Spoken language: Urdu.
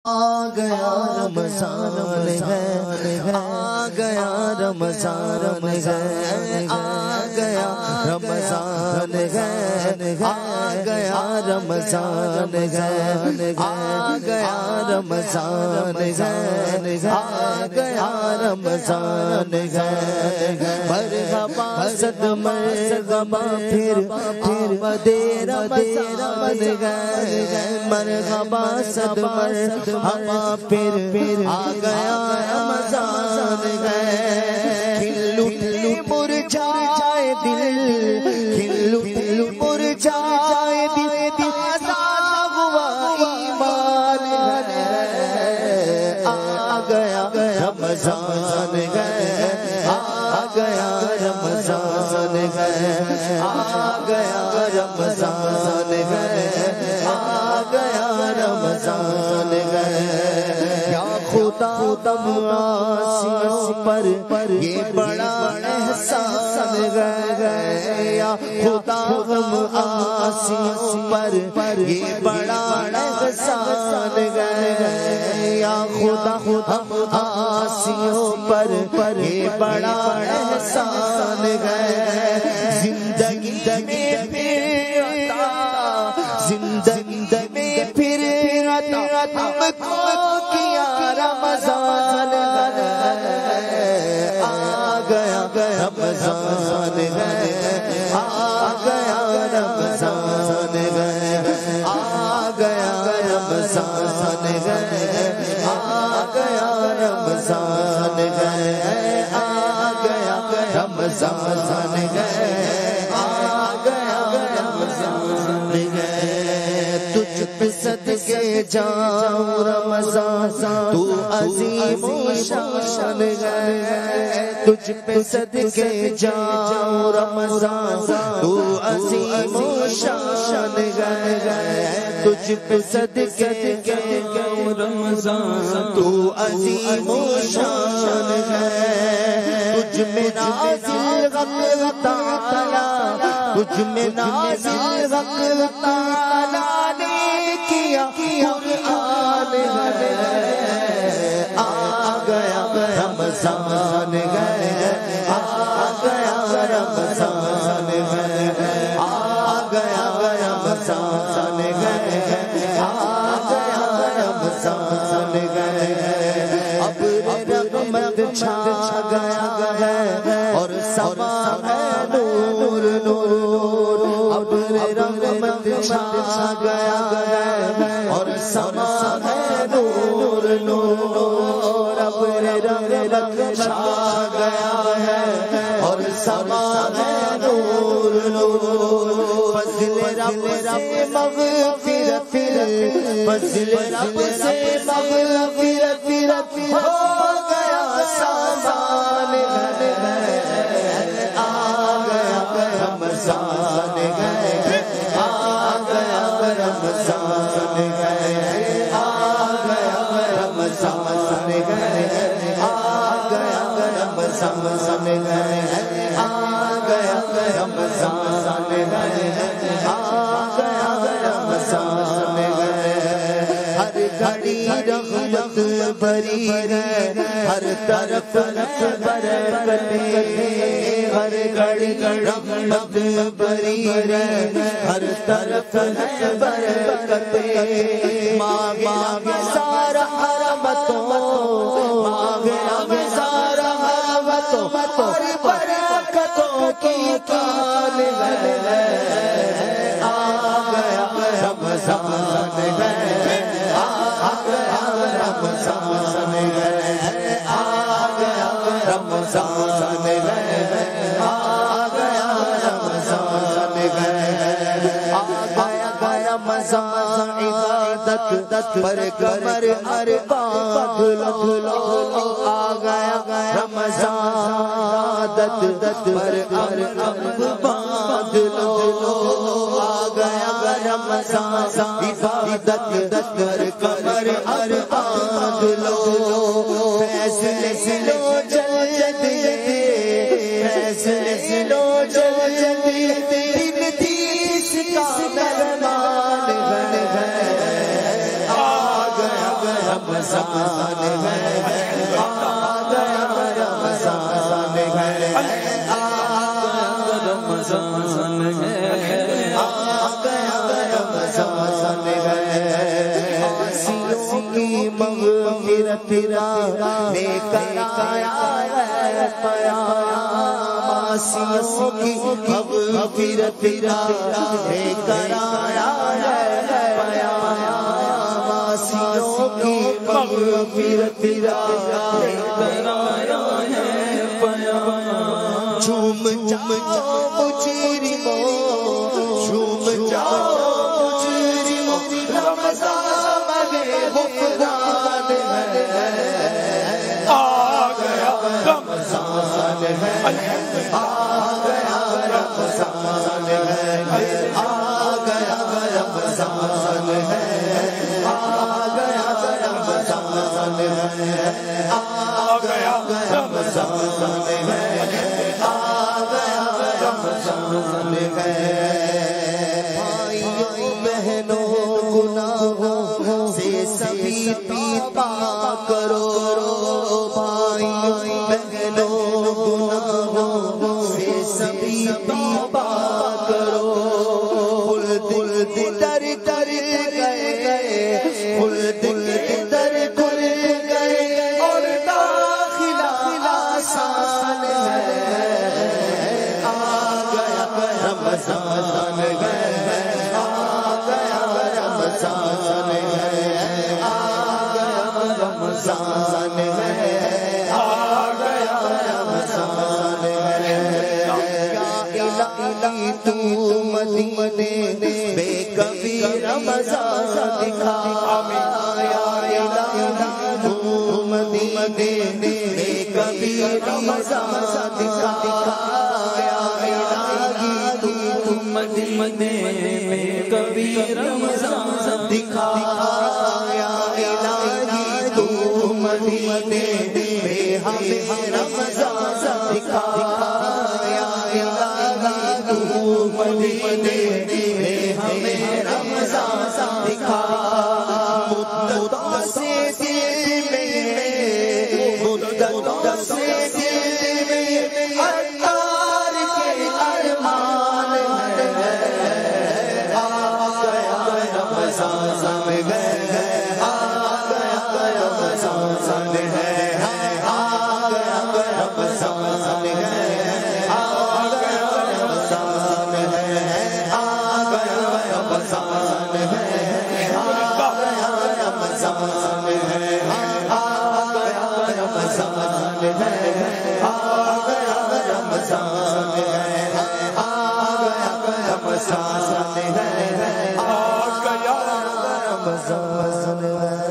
آ گیا رمضان ہے، آ گیا رمضان ہے، آ گیا رمضان ہے، آ گیا رمضان ہے، آ گیا رمضان ہے، آ گیا رمضان ہے، مرحبا صد مرحبا پھر آمد رمضان ہے، مرحبا صد مرحبا پھر آ گیا رمضان ہے، کھل اٹھے مرجھائے دل، کھل اٹھے مرجھائے دل، تازہ ہوا ایمان ہے، آ گیا رمضان ہے، آ گیا رمضان ہے، آ گیا رمضان ہے، آ گیا رمضان ہے، یا خدا تم عاصیوں پر یہ بڑا احسان ہے، یا خدا تم عاصیوں پر یہ بڑا احسان ہے، یا خدا ہم عاصیوں پر یہ بڑا احسان ہے، زندگی میں پھر عطا، زندگی میں پھر عطا تم کو کیا رمضان ہے، آ گیا رمضان ہے، آ گیا رمضان ہے، آ گیا رمضان ہے، آ گیا رمضان ہے، آ گیا رمضان ہے، آ گیا رمضان ہے، تجھ پہ صدقے جاؤں رمضان تو عظیم و شان ہے، تجھ پہ صدقے جاؤں رمضان تو عظیم و شان ہے، تجھ پہ صدقے جاؤں رمضان تو عظیم و شان ہے، تجھ میں نازل غفلت تعالی، تجھ میں نازل غفلت تعالی نے کیا قرآن ہے، آ گیا رمضان ہے، آ گیا رمضان ہے، آ گیا رمضان ہے، آ گیا رمضان ہے، اب رحمت چھا گیا ہے اور سما ہے نور نور، اب رحمت چھا گیا ہے اور سما ہے نور نور، اب رحمت چھا گیا ہے اور سما ہے نور نور، فضل رب سے مغفرت، فضل رب سے مغفرت ہو گیا سامان ہے، آ گیا رمضان ہے، آ گیا رمضان ہے، آ گیا رمضان ہے، آ گیا رمضان ہے، آ گیا رمضان ہے، آ گیا رمضان ہے، ہر گھڑی رحمت بھری ہے، ہر طرف برکتیں، ہر گھڑی رحمت بھری ہے، ہر طرف برکتیں، مانگے سارا رحمتوں، مانگے سارا رحمتوں اور برکتوں کی کان ہے، آ گیا رمضان ہے، آ گیا رمضان ہے، آ گیا رمضان ہے، آ گیا رمضان ہے، آ گیا رمضان عبادت پر کمر ارباب لو، آ گیا رمضان عبادت پر ارباب لو، آ گیا رمضان عبادت پر کمر ارباب لو، فیصلے سے لو جلدی، فیصلے سے لو جلدی، دن 30 کا مہمان ہے، آ گیا رمضان ہے آ گیا رمضان ہے رمضان ہے آ گیا رمضان ہے آسیوں کی مغفرت لے کر آیا ہے پیام آسیوں کی مغفرت لے کر آیا ہے پیام آسیوں کی مغفرت لے کر آیا ہے پیام جھوم جاؤ مجرمو جھوم جاؤ مجرمو رمضان میں غفران ہے آ گیا رمضان ہے آ گیا رمضان ہے آ گیا رمضان ہے آ گیا رمضان ہے آ گیا رمضان ہے بھائیوں بہنوں گناہوں سے سبھی توبہ کرو بھائیوں بہنوں گناہوں سے سبھی توبہ کرو دل در در گئے دل در در گئے اور داخلہ آسان ہے رمضان ہے آ گیا رمضان ہے آ گیا رمضان ہے آ گیا رمضان ہے یا الہی تو مدینے بے کبھی رمضان دکھا یا الہی تو مدینے بے کبھی رمضان دکھا مدینے میں کبھی رمضان دکھا یا الہی تو مدینے میں ہمیں رمضان دکھا یا الہی تو مدینے میں ہمیں رمضان دکھا مدت سے دل میں مدت سے دل میں اتار کے ارمان رمضان ہے آ گیا رمضان ہے آ گیا رمضان ہے آ گیا رمضان ہے آ گیا رمضان ہے آ گیا رمضان ہے آ گیا رمضان ہے آ گیا رمضان ہے آ گیا رمضان ہے رمضان